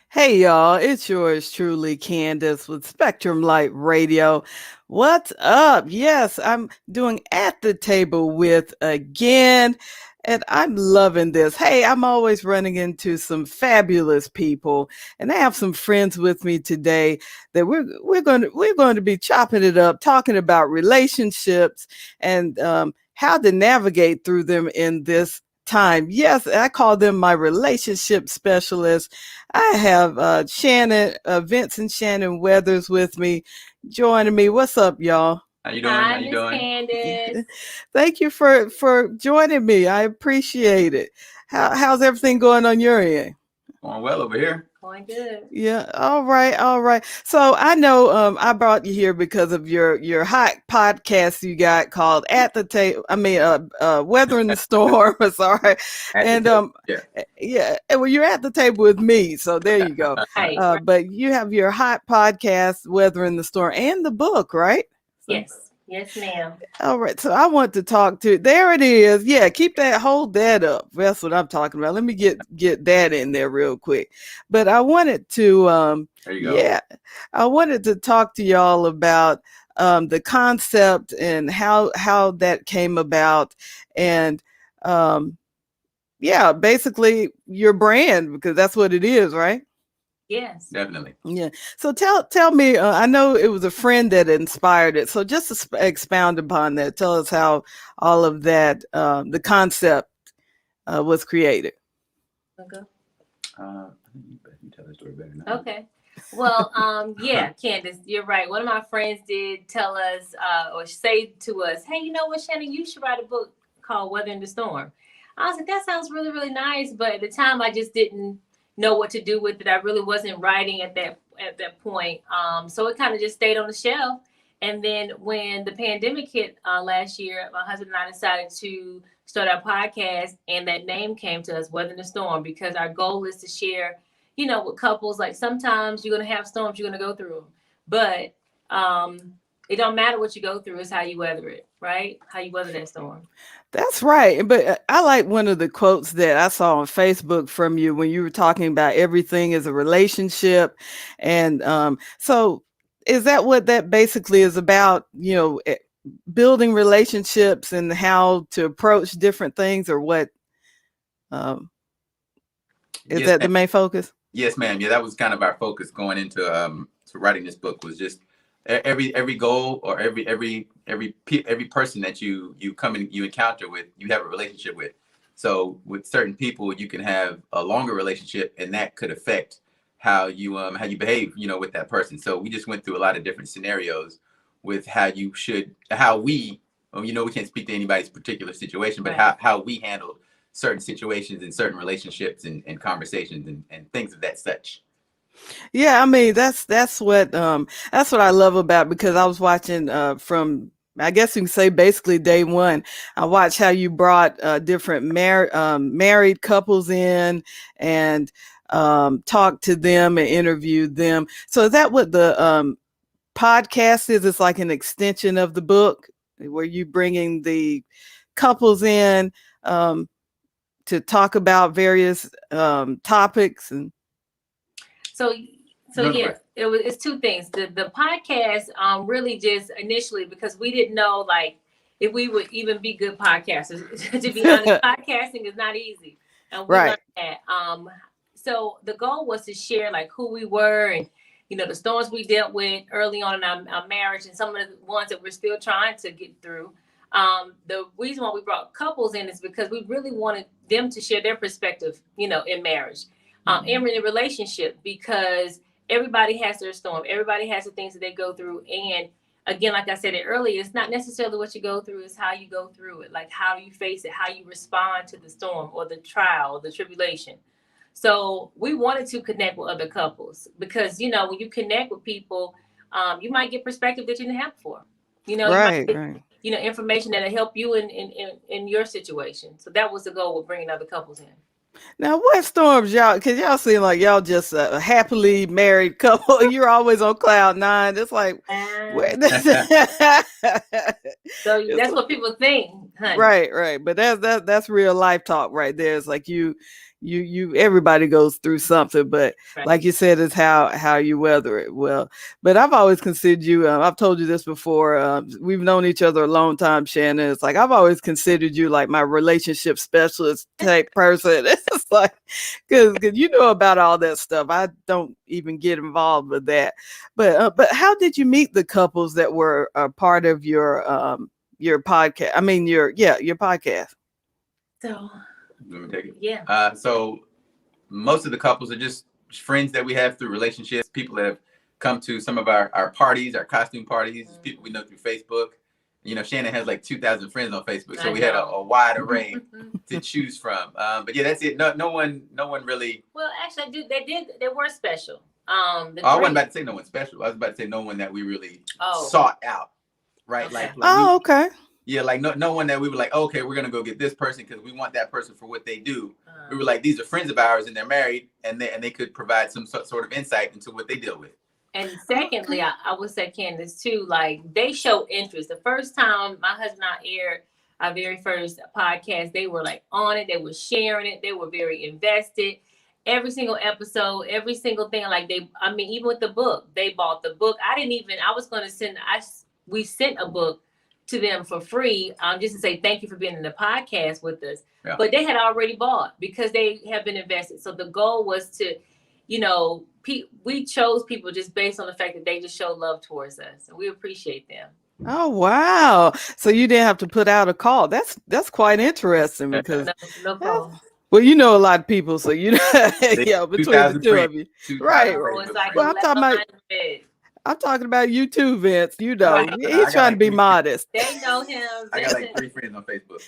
Hey y'all, it's yours truly, Candace with Spectrum Light Radio. What's up? Yes, I'm doing At the Table with again, and I'm loving this. Hey, I'm always running into some fabulous people, and I have some friends with me today that we're going to be chopping it up, talking about relationships and how to navigate through them in this time. Yes, I call them my relationship specialists. I have Shannon, Vince and Shannon Weathers with me, joining me. What's up, y'all? How you doing? How Hi, you Miss doing? Candace. Thank you for joining me. I appreciate it. How's everything going on your end? Going well over here. Going good. Yeah, all right, all right. So I know I brought you here because of your hot podcast you got called At the Table. I mean, Weathering the Storm. Sorry, At the and table. Yeah. yeah. Well, you're at the table with me, so there you go. Right. But you have your hot podcast, Weathering the Storm, and the book, right? So, Yes. Yes, ma'am. all right, so I want to talk to. There it is. Yeah, hold that up. That's what I'm talking about. Let me get that in there real quick. But I wanted to, There you go. yeah, I wanted to talk to y'all about the concept and how that came about, and um, yeah, basically your brand because that's what it is, right? Yes. Definitely. Yeah. So tell me. I know it was a friend that inspired it. So just to expound upon that, tell us how all of that, the concept, was created. Okay. I think you tell the story better than I Okay. Well, yeah, Candace, you're right. One of my friends did tell us or say to us, hey, you know what, Shannon, you should write a book called Weathering the Storm. I was like, that sounds really, really nice. But at the time, I just didn't know what to do with it. I really wasn't writing at that point. So it kind of just stayed on the shelf. And then when the pandemic hit last year, my husband and I decided to start our podcast, and that name came to us, Weathering the Storm, because our goal is to share, with couples. Like sometimes you're gonna have storms, you're gonna go through them, but it don't matter what you go through; it's how you weather it, right? How you weather that storm. That's right. But I like one of the quotes that I saw on Facebook from you when you were talking about everything is a relationship, and so is that what that basically is about? Building relationships and how to approach different things, or what? Um, is Yes, that ma'am. the main focus? Yes, ma'am. Yeah, that was kind of our focus going into to writing this book was just every goal or every person that you come and you encounter with, you have a relationship with. So with certain people, you can have a longer relationship, and that could affect how you behave, with that person. So we just went through a lot of different scenarios with how we, well, we can't speak to anybody's particular situation, but Right. how we handle certain situations and certain relationships and conversations and things of that such. Yeah, I mean that's what I love about because I was watching from I guess you can say basically day one. I watched how you brought different married couples in and talked to them and interviewed them. So is that what the podcast is? It's like an extension of the book where you bringing the couples in um, to talk about various topics and So, so No, go yeah, ahead. it's two things. The podcast really just initially because we didn't know like if we would even be good podcasters. To be honest, podcasting is not easy, and we learned right. that. So the goal was to share like who we were and the storms we dealt with early on in our marriage and some of the ones that we're still trying to get through. The reason why we brought couples in is because we really wanted them to share their perspective, in marriage, in a relationship, because everybody has their storm. Everybody has the things that they go through. And again, like I said it earlier, it's not necessarily what you go through, it's how you go through it. Like how you face it, how you respond to the storm or the trial or the tribulation. So we wanted to connect with other couples because, when you connect with people, you might get perspective that you didn't have before. You might Right, get, right. information that'll help you in your situation. So that was the goal with bringing other couples in. Now, what storms y'all? Because y'all seem like y'all just a happily married couple. You're always on cloud nine. It's like, where? So It's that's like, what people think. honey. Right. But that's real life talk right there. It's like everybody goes through something, but Right. like you said, it's how you weather it. Well, but I've always considered you. I've told you this before. We've known each other a long time, Shannon. It's like I've always considered you like my relationship specialist type person. It's like because you know about all that stuff. I don't even get involved with that. But how did you meet the couples that were a part of your podcast? I mean, your podcast. So, Let me take it. yeah. So most of the couples are just friends that we have through relationships, people that have come to some of our parties, our costume parties, people we know through Facebook. You know, Shannon has like 2,000 friends on Facebook, so we had a wide array to choose from. But yeah, that's it. No one really. Well, actually, they were special. I wasn't about to say no one special. I was about to say no one that we really sought out, right? Okay. Like Okay. Yeah, like no one that we were like, okay, we're gonna go get this person because we want that person for what they do. We were like, these are friends of ours and they're married, and they could provide some sort of insight into what they deal with. And secondly, I would say, Candace, too, like they show interest. The first time my husband and I aired our very first podcast, they were like on it, they were sharing it, they were very invested. Every single episode, every single thing, like even with the book, they bought the book. We sent a book to them for free, just to say thank you for being in the podcast with us. Yeah. But they had already bought because they have been invested. So the goal was to, we chose people just based on the fact that they just show love towards us, and we appreciate them. Oh wow! So you didn't have to put out a call. That's quite interesting because no call. Well, you know a lot of people, so you know, between the two of you, right? It's like well, I'm talking about you too, Vince. You know, right. He's trying to be modest. They know him. I got like 3 friends on Facebook.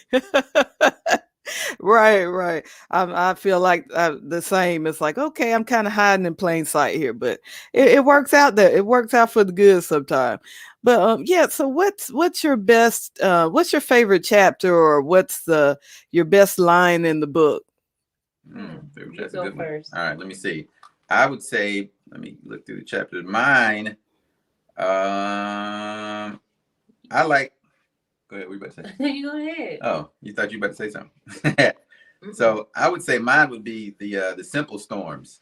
Right. I feel like the same. It's like, okay, I'm kind of hiding in plain sight here, but it works out that it works out for the good sometimes. But yeah. So what's your best? What's your favorite chapter, or what's your best line in the book? That's a good one. All right, let me see. I would say, let me look through the chapters. Mine. I like. Go ahead. What you about to say? You go ahead. Oh, you thought you were about to say something. So I would say mine would be the simple storms.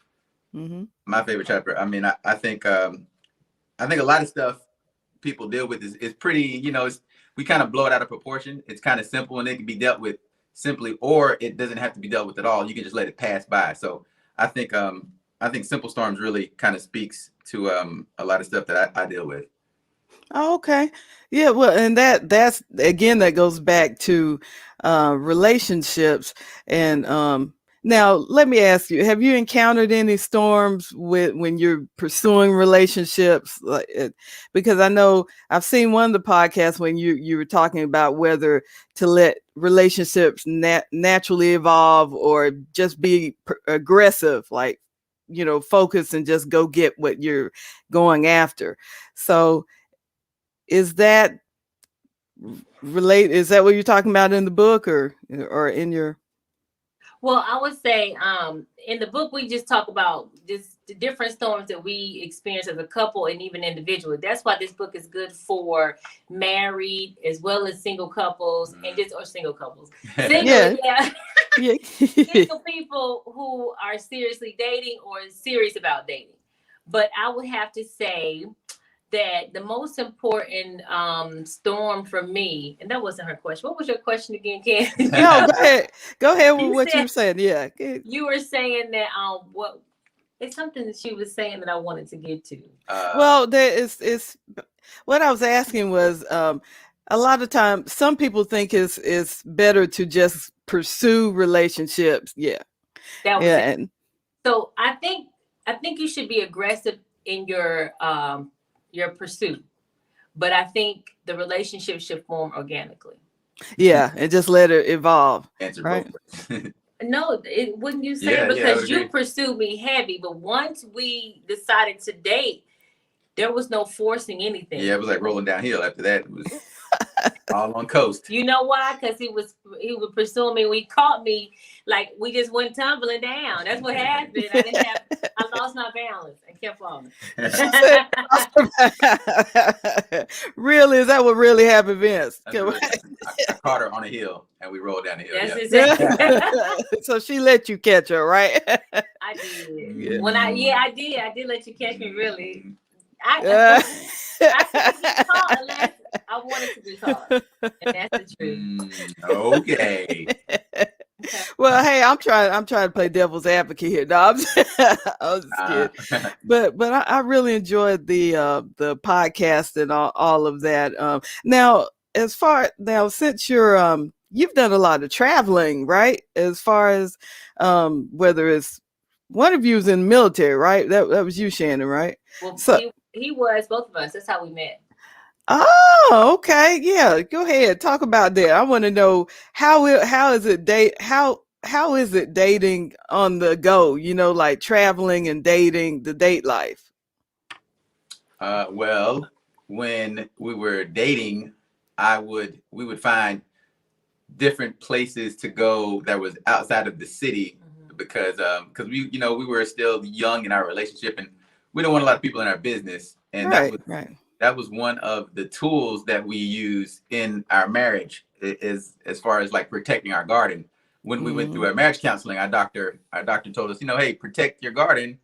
Mm-hmm. My favorite chapter. I mean, I think a lot of stuff people deal with is pretty. We kind of blow it out of proportion. It's kind of simple, and it can be dealt with simply, or it doesn't have to be dealt with at all. You can just let it pass by. So I think simple storms really kind of speaks to a lot of stuff that I deal with. Oh, okay. Yeah, well, and that's again, that goes back to relationships. And now let me ask you, have you encountered any storms when you're pursuing relationships? Because I know I've seen one of the podcasts when you were talking about whether to let relationships naturally evolve or just be aggressive, like, focus and just go get what you're going after. So is that is that what you're talking about in the book or in your? Well, I would say in the book, we just talk about just the different storms that we experience as a couple and even individually. That's why this book is good for married as well as single couples or single couples. Single, single people who are seriously dating or serious about dating. But I would have to say that the most important storm for me, and that wasn't her question. What was your question again, Ken? No, go ahead with what you were saying. Yeah, you were saying that it's something that she was saying that I wanted to get to. Well, there is what I was asking was a lot of times some people think it's better to just pursue relationships. Yeah, that was it. So I think you should be aggressive in your pursuit, but I think the relationship should form organically. Yeah, and just let it evolve. Answer right? No, wouldn't you say? Because you pursued me heavy, but once we decided to date, there was no forcing anything. Yeah, it was like rolling downhill. After that, it was all on coast. You know why? Because he was pursuing me. When he caught me, like we just went tumbling down. That's what happened. I lost lost my balance and kept falling. She said, really? Is that what really happened, Vince? Really, I caught her on a hill and we rolled down the hill. That's exactly. So she let you catch her, right? I did. Yeah. I did let you catch me. Really, I couldn't get caught unless I wanted to be caught, and that's the truth. Okay. Well, hey, I'm trying to play devil's advocate here. No, I'm just kidding. But I really enjoyed the podcast and all of that. Now, since you've done a lot of traveling, right? As far as whether it's one of you's in the military, right? That was you, Shannon, right? Well, so he was both of us. That's how we met. Oh, okay. Yeah, go ahead. Talk about that. I want to know how is it dating on the go, like traveling and dating, the date life? Well, when we were dating, we would find different places to go that was outside of the city because we were still young in our relationship and we don't want a lot of people in our business. And that was one of the tools that we use in our marriage as far as like protecting our garden. When we went through our marriage counseling, our doctor told us, hey, protect your garden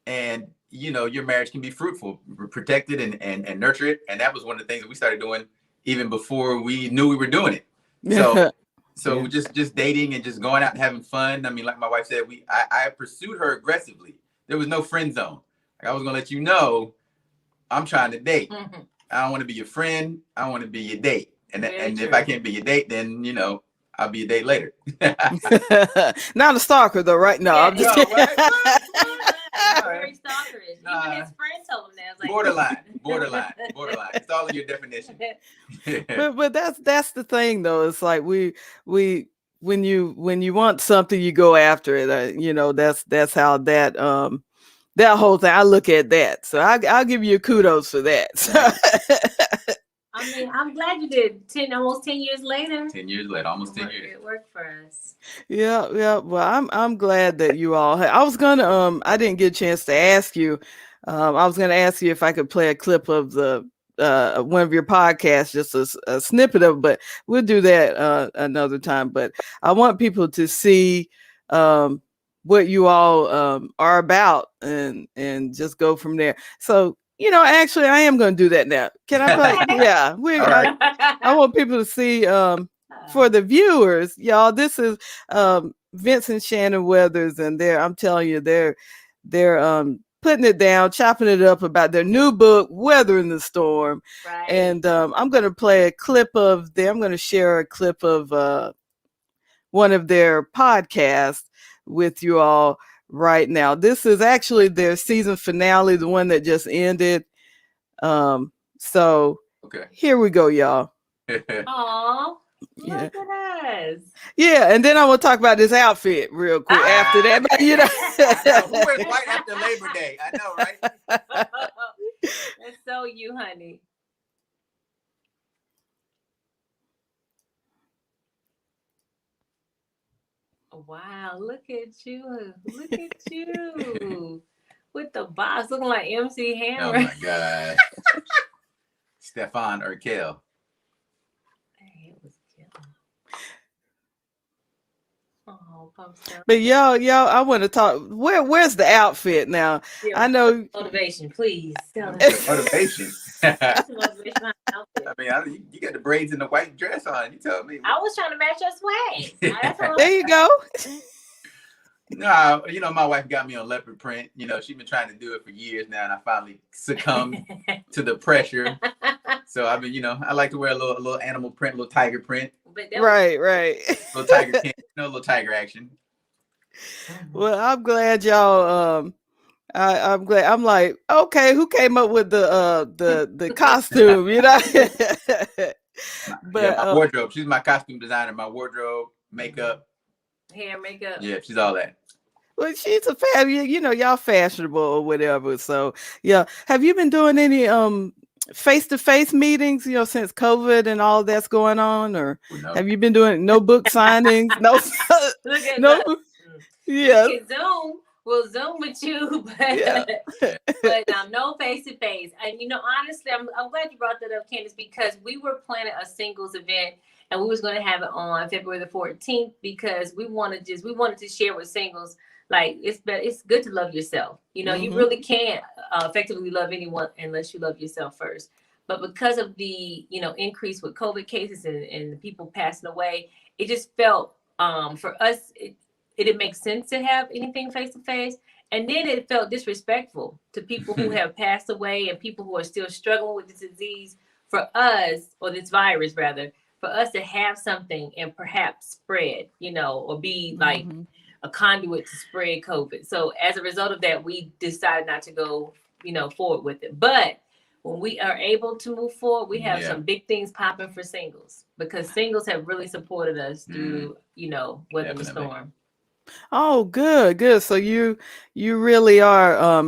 and, your marriage can be fruitful, protect it and nurture it. And that was one of the things that we started doing even before we knew we were doing it. So yeah. just dating and just going out and having fun. I mean, like my wife said, I pursued her aggressively. There was no friend zone. Like I was going to let you know, I'm trying to date. I don't want to be your friend. I want to be your date. And if I can't be your date, then, I'll be a date later. Not a stalker though, right? No, I'm just kidding. Very stalkerish. Even his friends told him that. Like, borderline. It's all in your definition. but that's the thing though. It's like we when you want something, you go after it. That's how that whole thing. I look at that. So I'll give you kudos for that. So. I mean, I'm glad you did. Almost 10 years later. 10 years later, almost 10 years. It worked for us. Yeah. Well, I'm glad that you all. I was gonna. I didn't get a chance to ask you. I was gonna ask you if I could play a clip of the one of your podcasts, just a snippet of it, but we'll do that another time. But I want people to see what you all are about and just go from there. So. Actually, I am going to do that now. Can I play? Yeah, I want people to see. For the viewers, y'all, this is Vince and Shannon Weathers, and I'm telling you, they're putting it down, chopping it up about their new book, Weathering the Storm. Right. And I'm going to play a clip of them. I'm going to share a clip of one of their podcasts with you all right now. This is actually their season finale, the one that just ended. So here we go, y'all. Aw, look at us. Yeah, and then I want to talk about this outfit real quick after that. But, who wears white after Labor Day? I know, right? That's so you, honey. Wow, look at you. Look at you. With the box looking like MC Hammer. Oh my God. Stefan Urkel. Hey, it was cute. Oh, but y'all, I want to talk. Where's the outfit now? Yeah, I know motivation, please. Motivation. I mean, you got the braids and the white dress on. You told me. I was trying to match your swag. There you go. No, my wife got me on leopard print. She's been trying to do it for years now, and I finally succumbed to the pressure. So I mean, I like to wear a little animal print, a little tiger print. Right. Little tiger, little tiger action. Well, I'm glad y'all. I'm glad. I'm like, okay, who came up with the costume? But my wardrobe. She's my costume designer. My wardrobe, makeup, hair, makeup. Yeah, she's all that. Well, she's a fabulous. Y'all fashionable or whatever. So yeah, have you been doing any face-to-face meetings? Since COVID and all that's going on, or have you been doing no book signings? No. Look at no. Yeah. Zoom. we'll Zoom with you, Yeah. but no face to face. And honestly, I'm glad you brought that up, Candace, because we were planning a singles event and we was going to have it on February the 14th because we wanted to share with singles. Like it's good to love yourself. You really can't effectively love anyone unless you love yourself first. But because of the increase with COVID cases and the people passing away, it just felt for us it didn't make sense to have anything face to face. And then it felt disrespectful to people who have passed away and people who are still struggling with this disease for us, or this virus rather, for us to have something and perhaps spread, or be like a conduit to spread COVID. So as a result of that, we decided not to go, forward with it. But when we are able to move forward, we have some big things popping for singles because singles have really supported us through, weathering the storm. Oh, good, good. So you really are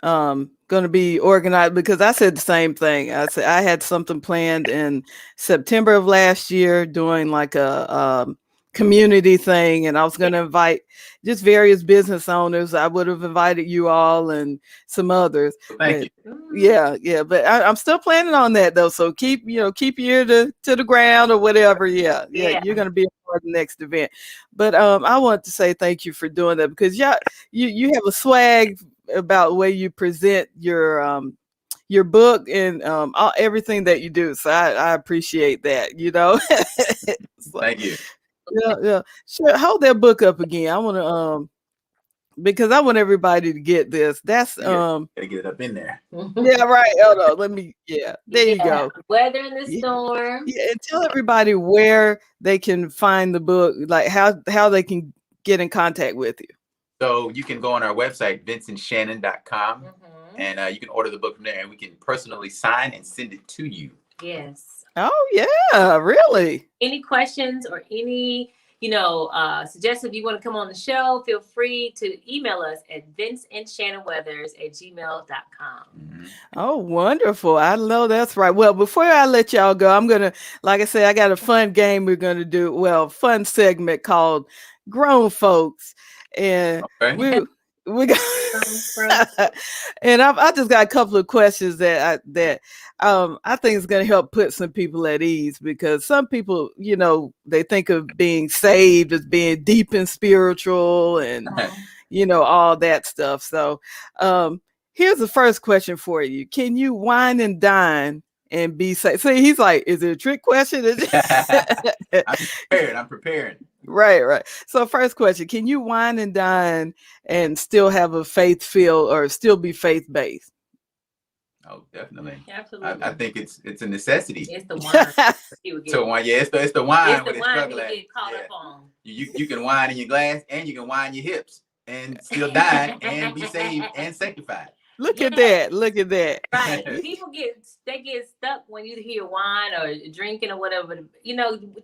going to be organized, because I said the same thing. I said I had something planned in September of last year doing like a community thing, and I was going to invite just various business owners. I would have invited you all and some others. Thank But you. yeah, but I'm still planning on that though. So keep your ear to the ground or whatever. Yeah, you're going to be a part of the next event. But I want to say thank you for doing that, because you have a swag about the way you present your book and everything that you do. So I appreciate that. So, Thank you. yeah. Sure. Hold that book up again. I want to because I want everybody to get this. That's Gotta get it up in there. yeah, right. Hold on. Let me there you go. Weathering the Storm. Yeah, and tell everybody where they can find the book, like how they can get in contact with you. So you can go on our website, vinceandshannon.com, and you can order the book from there, and we can personally sign and send it to you. Yes. Oh yeah, really? Any questions or any suggestions, if you want to come on the show, feel free to email us at vinceandshannonweathers@gmail.com. Oh, wonderful. I know that's right. Well, before I let y'all go, I'm going to, like I said, I got a fun game we're going to do. Well, fun segment called Grown Folks. And we got and I just got a couple of questions that I think is going to help put some people at ease, because some people, they think of being saved as being deep and spiritual and all that stuff. So here's the first question for you. Can you wine and dine and be saved? See, he's like, is it a trick question? I'm prepared. Right. So first question, can you wine and dine and still have a faith feel or still be faith-based? Oh, definitely. Absolutely. I think it's a necessity. It's the wine. So wine, it's the wine. It's the wine you get caught up on. You can wine in your glass and you can wine your hips and still dine and be saved and sanctified. Look at that. Right. People get stuck when you hear wine or drinking or whatever.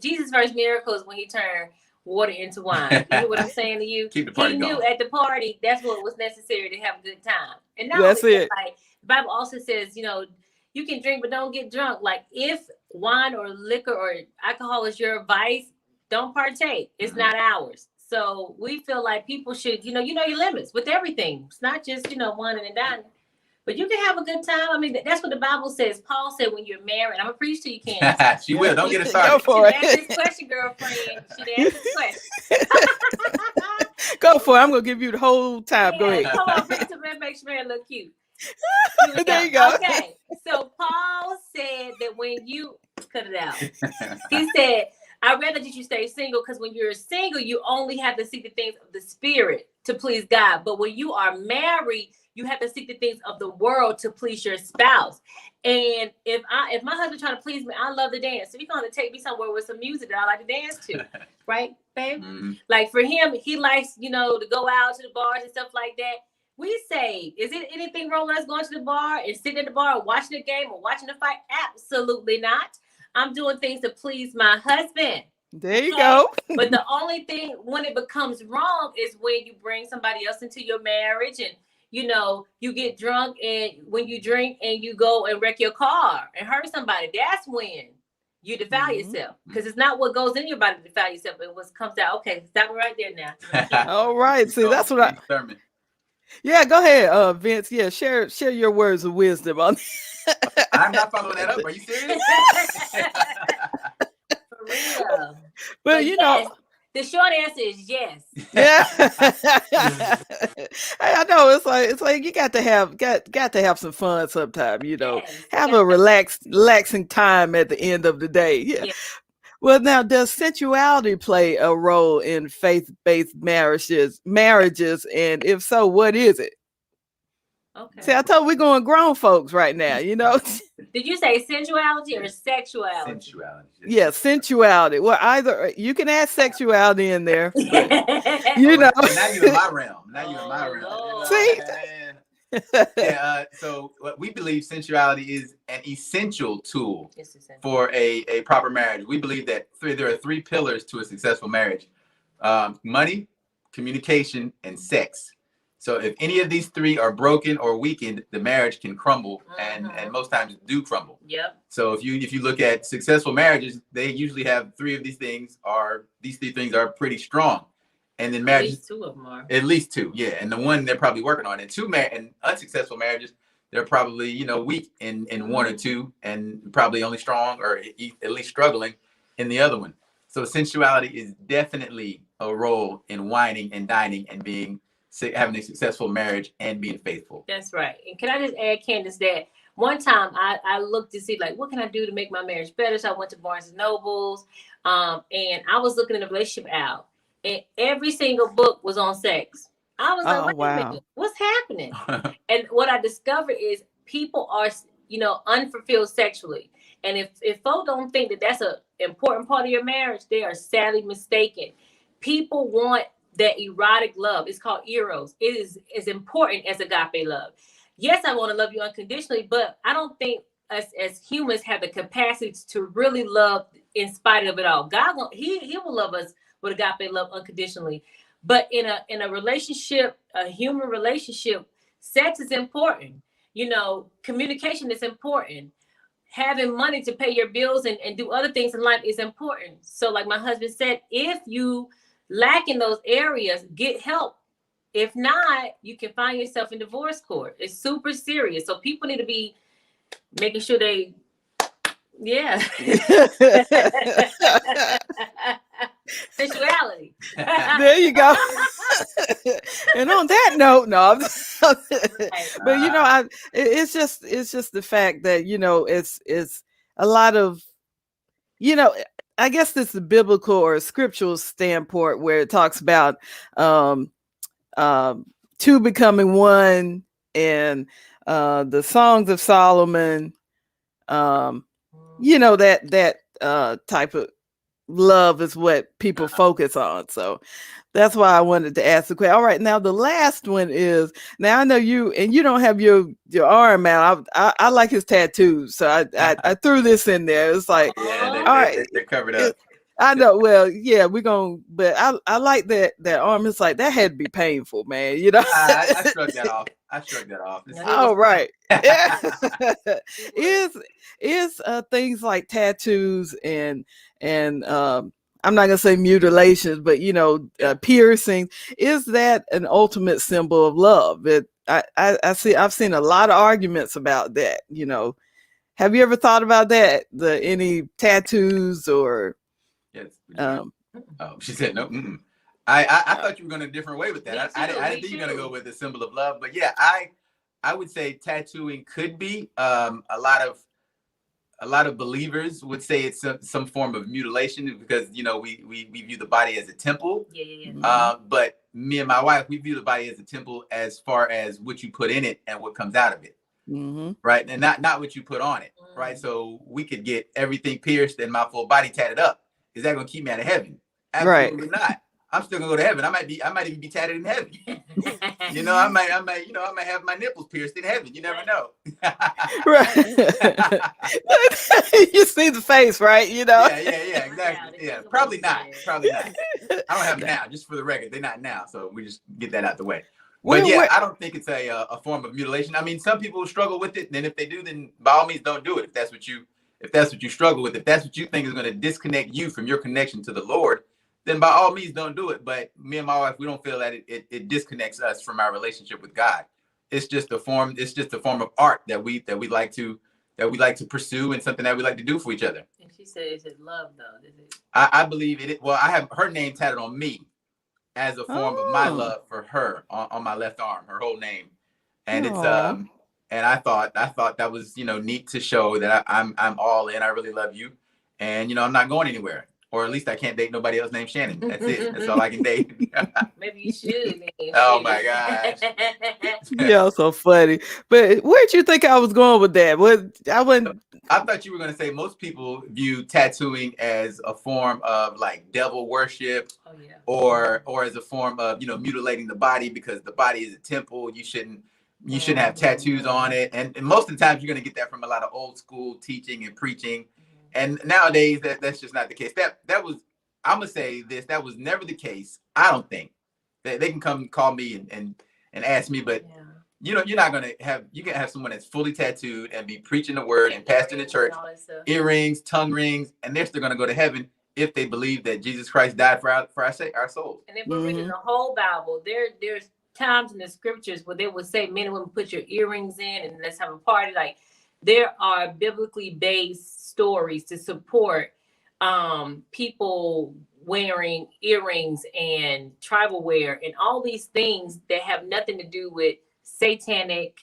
Jesus' first miracle is when he turned water into wine. You know what I'm saying to you? Keep the party going. He knew at the party that's what was necessary to have a good time. And now that's it. Like the Bible also says, you can drink but don't get drunk. Like if wine or liquor or alcohol is your vice, don't partake. It's not ours. So we feel like people should, you know your limits with everything. It's not just, whining and dining. But you can have a good time. I mean, that's what the Bible says. Paul said when you're married, I'm going to preach to you, Candace. She will. Don't get it started. Go for it. Ask this question, girlfriend. She asked this question. Go for it. I'm going to give you the whole time. Go ahead. Come on, bring it to me. Make sure I look cute. There you go. Okay. So Paul said that when you cut it out, he said, I'd rather that you stay single, because when you're single, you only have to seek the things of the spirit to please God. But when you are married, you have to seek the things of the world to please your spouse. And if my husband trying to please me, I love to dance. So he's going to take me somewhere with some music that I like to dance to. Right, babe? Like for him, he likes, to go out to the bars and stuff like that. We say, is it anything wrong with us going to the bar and sitting at the bar and watching the game or watching the fight? Absolutely not. I'm doing things to please my husband. There you go. But the only thing when it becomes wrong is when you bring somebody else into your marriage and, you get drunk, and when you drink and you go and wreck your car and hurt somebody, that's when you defile yourself, because it's not what goes in your body to defile yourself, but what comes out. Okay, stop right there now. All right. See, that's what Yeah, go ahead, Vince. Yeah, share your words of wisdom on. I'm not following that up. Are you serious? For real. Well, But yes, the short answer is yes. yeah. I know it's like you got to have some fun sometime, Yes. It have got a relaxing time at the end of the day. Yeah. yeah. Well, now does sensuality play a role in faith-based marriages, and if so, what is it? See, Okay. I told we're going grown folks right now, Did you say sensuality or sexuality? Sensuality. Yeah, sensuality. Well, either you can add sexuality in there, but you Oh, know, well, now you're in my realm. Now you're in my Oh, realm. see, Yeah. So what we believe sensuality is an essential tool It's essential. for a proper marriage. We believe that there are three pillars to a successful marriage: money, communication, and sex. So if any of these three are broken or weakened, the marriage can crumble, and most times do crumble. Yep. So if you look at successful marriages, they usually have three of these things. These three things are pretty strong, and then At marriages. least two of them are. At least two, yeah, and the one they're probably working on. And and unsuccessful marriages, they're probably weak in one or two, and probably only strong or at least struggling in the other one. So sensuality is definitely a role in whining and dining and having a successful marriage and being faithful. That's right. And can I just add, Candace, that one time I looked to see like what can I do to make my marriage better. So I went to Barnes and Nobles, and I was looking in the relationship out, and every single book was on sex. I was like, oh wait a wow, minute, what's happening? And what I discovered is people are, unfulfilled sexually. And if folks don't think that that's an important part of your marriage, they are sadly mistaken. People want that erotic love. It's called eros. It is as important as agape love. Yes, I want to love you unconditionally, but I don't think us as humans have the capacity to really love in spite of it all. God, he will love us with agape love unconditionally. But in a relationship, a human relationship, sex is important. Communication is important. Having money to pay your bills and do other things in life is important. So like my husband said, if you lack in those areas, get help. If not, you can find yourself in divorce court. It's super serious. So people need to be making sure they, yeah. Sensuality. there you go. And on that note, no, but it's just the fact that it's a lot of you know I guess it's the biblical or scriptural standpoint where it talks about um two becoming one, and the Songs of Solomon, that type of love is what people focus on. So that's why I wanted to ask the question. All right, now the last one is, now I know you don't have your arm out. I like his tattoos, so I threw this in there. It's like, Yeah, all right, they're covered up. I know. Well, yeah, but I like that arm. It's like that had to be painful, man. I shrugged that off. Oh, right. Yeah. is things like tattoos and I'm not gonna say mutilations, but piercings, is that an ultimate symbol of love? I've seen a lot of arguments about that. Have you ever thought about that? Any tattoos or? Yes. Oh, she said no. I thought you were going a different way with that. I didn't think you were going to go with the symbol of love, but yeah, I would say tattooing could be a lot of believers would say it's some form of mutilation because we view the body as a temple. Yeah. But me and my wife, we view the body as a temple as far as what you put in it and what comes out of it. Right, and not what you put on it. Right, so we could get everything pierced and my full body tatted up. Is that going to keep me out of heaven? Absolutely not. I'm still gonna go to heaven. I might even be tatted in heaven. I might have my nipples pierced in heaven. You never know. Right. You see the face, right? Yeah, exactly. Yeah, probably not. I don't have them now, just for the record. They're not now, so we just get that out the way. But I don't think it's a form of mutilation. I mean, some people struggle with it, and then if they do, then by all means, don't do it. If that's what you struggle with, if that's what you think is going to disconnect you from your connection to the Lord, then by all means don't do it. But me and my wife, we don't feel that it disconnects us from our relationship with God. It's just a form. It's just a form of art that we like to pursue, and something that we like to do for each other. And she said, "Is it love though? Is it?" I believe it. Well, I have her name tatted on me as a form of my love for her on my left arm, her whole name, and it's and I thought that was neat to show that I'm all in. I really love you, and I'm not going anywhere. Or at least I can't date nobody else named Shannon. That's it. That's all I can date. Maybe you should. Oh my gosh. Yeah, so funny. But where'd you think I was going with that? I thought you were gonna say most people view tattooing as a form of like devil worship, or as a form of mutilating the body, because the body is a temple. You shouldn't have tattoos on it. And most of the times you're gonna get that from a lot of old school teaching and preaching. And nowadays that's just not the case. That was, I'm gonna say this, that was never the case. I don't think that they can come call me and ask me, but you're not gonna have, you can have someone that's fully tattooed and be preaching the word and pastoring the church, earrings, tongue rings, and they're still gonna go to heaven if they believe that Jesus Christ died for our souls. And if we're reading the whole Bible, there's times in the scriptures where they would say, men and women, put your earrings in and let's have a party. Like, there are biblically based stories to support people wearing earrings and tribal wear and all these things that have nothing to do with satanic,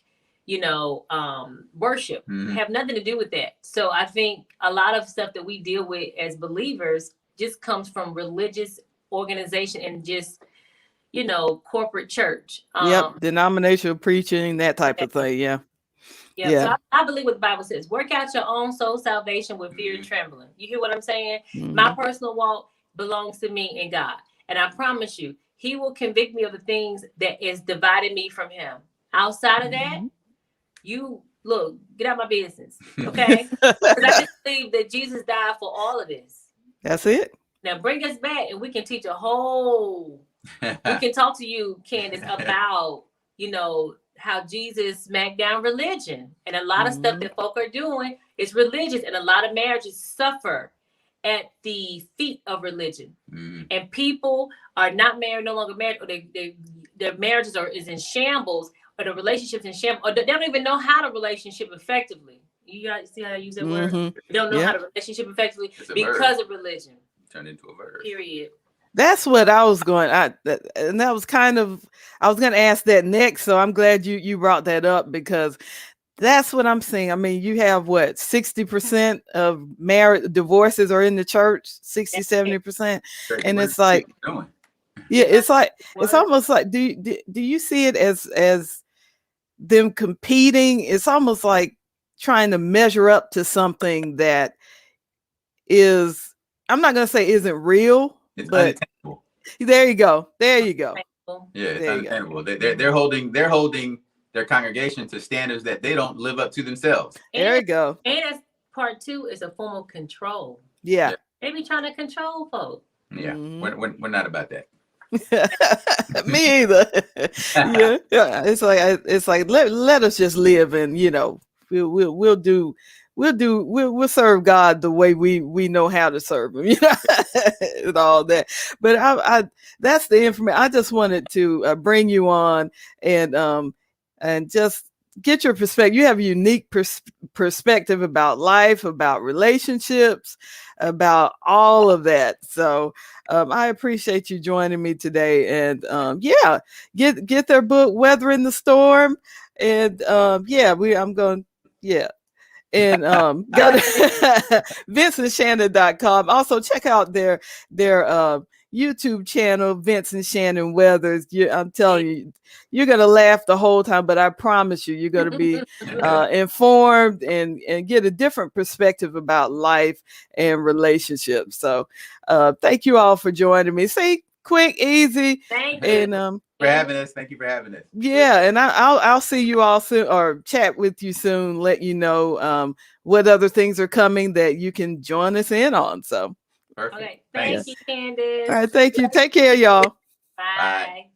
worship. Have nothing to do with that. So I think a lot of stuff that we deal with as believers just comes from religious organization and just corporate church. Denominational preaching, that type of thing. Yeah. So I believe what the Bible says. Work out your own soul salvation with fear and trembling. You hear what I'm saying? My personal walk belongs to me and God. And I promise you, he will convict me of the things that is dividing me from him. Outside of that, you look, get out my business. Okay? Because I just believe that Jesus died for all of this. That's it. Now bring us back and we can teach we can talk to you, Candace, about, how Jesus smacked down religion. And a lot of stuff that folk are doing is religious. And a lot of marriages suffer at the feet of religion. And people are not married, no longer married, or their marriages is in shambles, or the relationships in shambles, or they don't even know how to relationship effectively. You guys see how I use that word? They don't know how to relationship effectively because of religion. Turned into a verb. Period. That's what I was going. And that was kind of, I was going to ask that next. So I'm glad you brought that up, because that's what I'm saying. I mean, you have 60% of divorces are in the church, 60-70%, and it's like, it's like, it's almost like, do you see it as them competing? It's almost like trying to measure up to something that is, I'm not going to say isn't real. It's but unattainable. There you go. Yeah, it's unattainable. They're holding their congregation to standards that they don't live up to themselves. There you go. And as part two is a form of control. Yeah. They be trying to control folks. Yeah, we're not about that. Me either. Yeah. It's like let us just live, and we'll serve God the way we know how to serve him, and all that. But I that's the information. I just wanted to bring you on and just get your perspective. You have a unique perspective about life, about relationships, about all of that. So I appreciate you joining me today. And get their book, Weathering the Storm. And I'm going. And go to VinceandShannon.com. Also check out their YouTube channel, Vince and Shannon Weathers. I'm telling you, you're gonna laugh the whole time, but I promise you're gonna be informed and get a different perspective about life and relationships. So thank you all for joining me. See, quick, easy. Thank you. And for having us. Thank you for having us. Yeah, and I'll see you all soon, or chat with you soon, let you know what other things are coming that you can join us in on. So perfect. Okay. Thank you, Candace. All right, thank you. Take care, y'all. Bye.